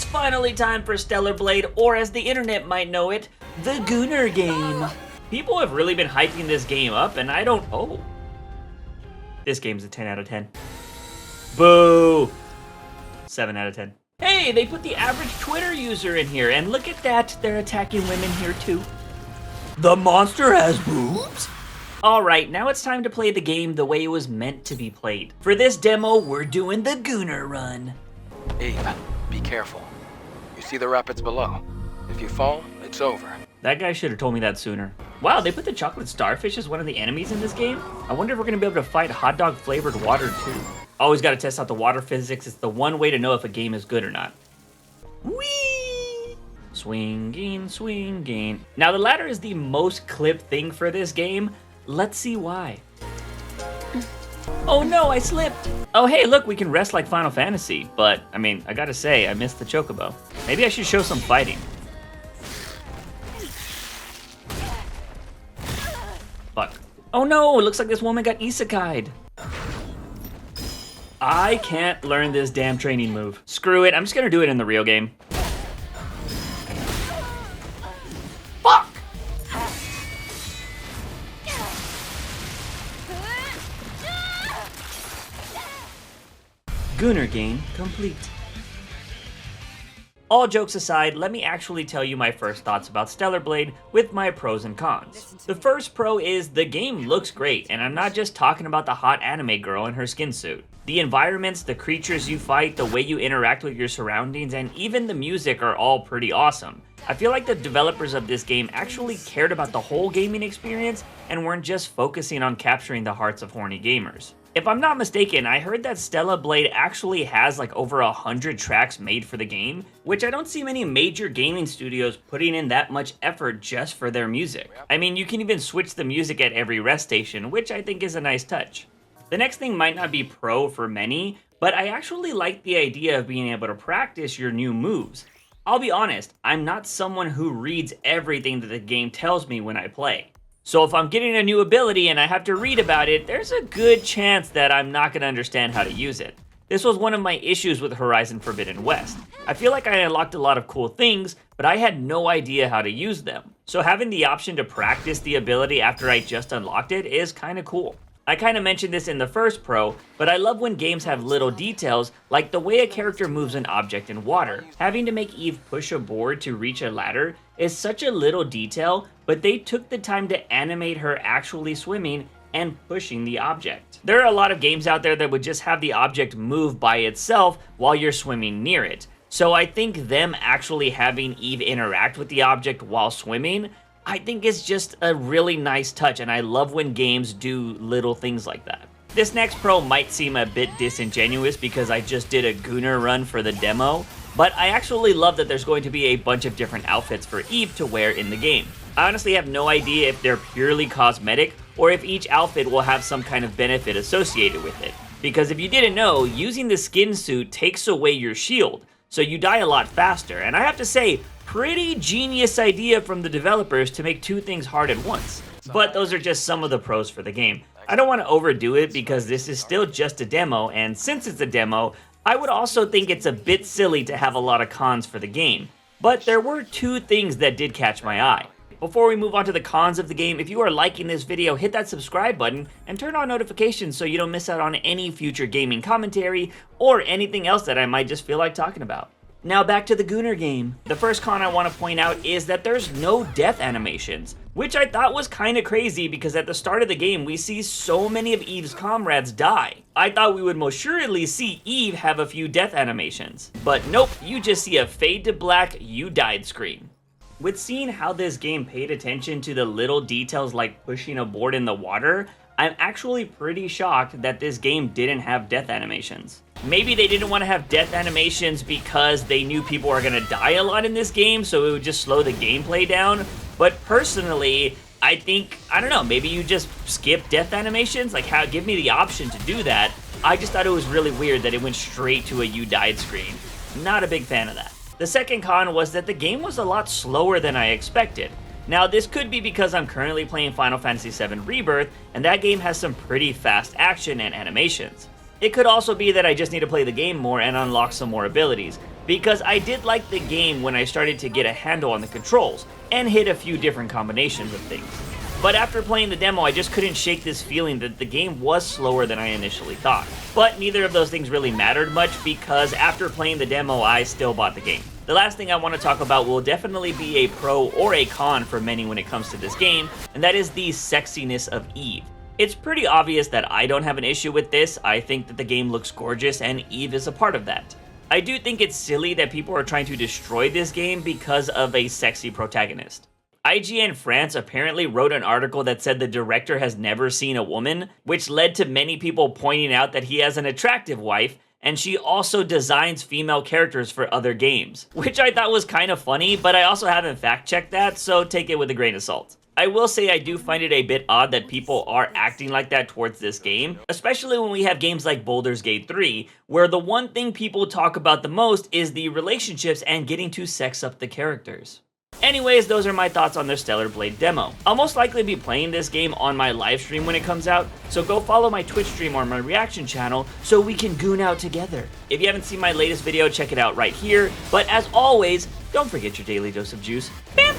It's finally time for Stellar Blade, or as the internet might know it, the Gooner game. People have really been hyping this game up, and I don't... Oh. This game's a 10 out of 10. Boo! 7 out of 10. Hey, they put the average Twitter user in here, and look at that, they're attacking women here too. The monster has boobs? Alright, now it's time to play the game the way it was meant to be played. For this demo, we're doing the Gooner run. Eve, be careful. You see the rapids below. If you fall, it's over. That guy should have told me that sooner. Wow, they put the chocolate starfish as one of the enemies in this game? I wonder if we're gonna be able to fight hot dog flavored water too. Always gotta test out the water physics. It's the one way to know if a game is good or not. Whee! Swinging, swinging. Now the ladder is the most clipped thing for this game. Let's see why. Oh no, I slipped. Oh hey, look, we can rest like Final Fantasy. But, I mean, I gotta say, I missed the chocobo. Maybe I should show some fighting. Fuck. Oh no, it looks like this woman got isekai'd. I can't learn this damn training move. Screw it, I'm just gonna do it in the real game. Fuck! Gooner game complete. All jokes aside, let me actually tell you my first thoughts about Stellar Blade with my pros and cons. The first pro is the game looks great, and I'm not just talking about the hot anime girl in her skin suit. The environments, the creatures you fight, the way you interact with your surroundings, and even the music are all pretty awesome. I feel like the developers of this game actually cared about the whole gaming experience and weren't just focusing on capturing the hearts of horny gamers. If I'm not mistaken, I heard that Stellar Blade actually has like over 100 tracks made for the game, which I don't see many major gaming studios putting in that much effort just for their music. I mean, you can even switch the music at every rest station, which I think is a nice touch. The next thing might not be pro for many, but I actually like the idea of being able to practice your new moves. I'll be honest, I'm not someone who reads everything that the game tells me when I play. So if I'm getting a new ability and I have to read about it, there's a good chance that I'm not going to understand how to use it. This was one of my issues with Horizon Forbidden West. I feel like I unlocked a lot of cool things, but I had no idea how to use them. So having the option to practice the ability after I just unlocked it is kind of cool. I kind of mentioned this in the first pro, but I love when games have little details like the way a character moves an object in water. Having to make Eve push a board to reach a ladder is such a little detail, but they took the time to animate her actually swimming and pushing the object. There are a lot of games out there that would just have the object move by itself while you're swimming near it. So I think them actually having Eve interact with the object while swimming, I think it's just a really nice touch, and I love when games do little things like that. This next pro might seem a bit disingenuous because I just did a Gooner run for the demo, but I actually love that there's going to be a bunch of different outfits for Eve to wear in the game. I honestly have no idea if they're purely cosmetic or if each outfit will have some kind of benefit associated with it. Because if you didn't know, using the skin suit takes away your shield, so you die a lot faster, and I have to say, pretty genius idea from the developers to make two things hard at once. But those are just some of the pros for the game. I don't want to overdo it because this is still just a demo, and since it's a demo, I would also think it's a bit silly to have a lot of cons for the game. But there were two things that did catch my eye. Before we move on to the cons of the game, if you are liking this video, hit that subscribe button and turn on notifications so you don't miss out on any future gaming commentary or anything else that I might just feel like talking about. Now back to the Gooner game. The first con I want to point out is that there's no death animations, which I thought was kind of crazy because at the start of the game we see so many of Eve's comrades die. I thought we would most surely see Eve have a few death animations, but nope, you just see a fade to black "you died" screen. With seeing how this game paid attention to the little details like pushing a board in the water, I'm actually pretty shocked that this game didn't have death animations. Maybe they didn't want to have death animations because they knew people are going to die a lot in this game, so it would just slow the gameplay down. But personally, I think, I don't know, maybe you just skip death animations? Like, give me the option to do that. I just thought it was really weird that it went straight to a "you died" screen. Not a big fan of that. The second con was that the game was a lot slower than I expected. Now, this could be because I'm currently playing Final Fantasy VII Rebirth, and that game has some pretty fast action and animations. It could also be that I just need to play the game more and unlock some more abilities, because I did like the game when I started to get a handle on the controls and hit a few different combinations of things. But after playing the demo, I just couldn't shake this feeling that the game was slower than I initially thought. But neither of those things really mattered much because after playing the demo, I still bought the game. The last thing I want to talk about will definitely be a pro or a con for many when it comes to this game, and that is the sexiness of Eve. It's pretty obvious that I don't have an issue with this. I think that the game looks gorgeous and Eve is a part of that. I do think it's silly that people are trying to destroy this game because of a sexy protagonist. IGN France apparently wrote an article that said the director has never seen a woman, which led to many people pointing out that he has an attractive wife, and she also designs female characters for other games, which I thought was kind of funny, but I also haven't fact-checked that, so take it with a grain of salt. I will say I do find it a bit odd that people are acting like that towards this game, especially when we have games like Baldur's Gate 3, where the one thing people talk about the most is the relationships and getting to sex up the characters. Anyways, those are my thoughts on the Stellar Blade demo. I'll most likely be playing this game on my live stream when it comes out, so go follow my Twitch stream or my reaction channel so we can goon out together. If you haven't seen my latest video, check it out right here, but as always, don't forget your daily dose of juice. Bam!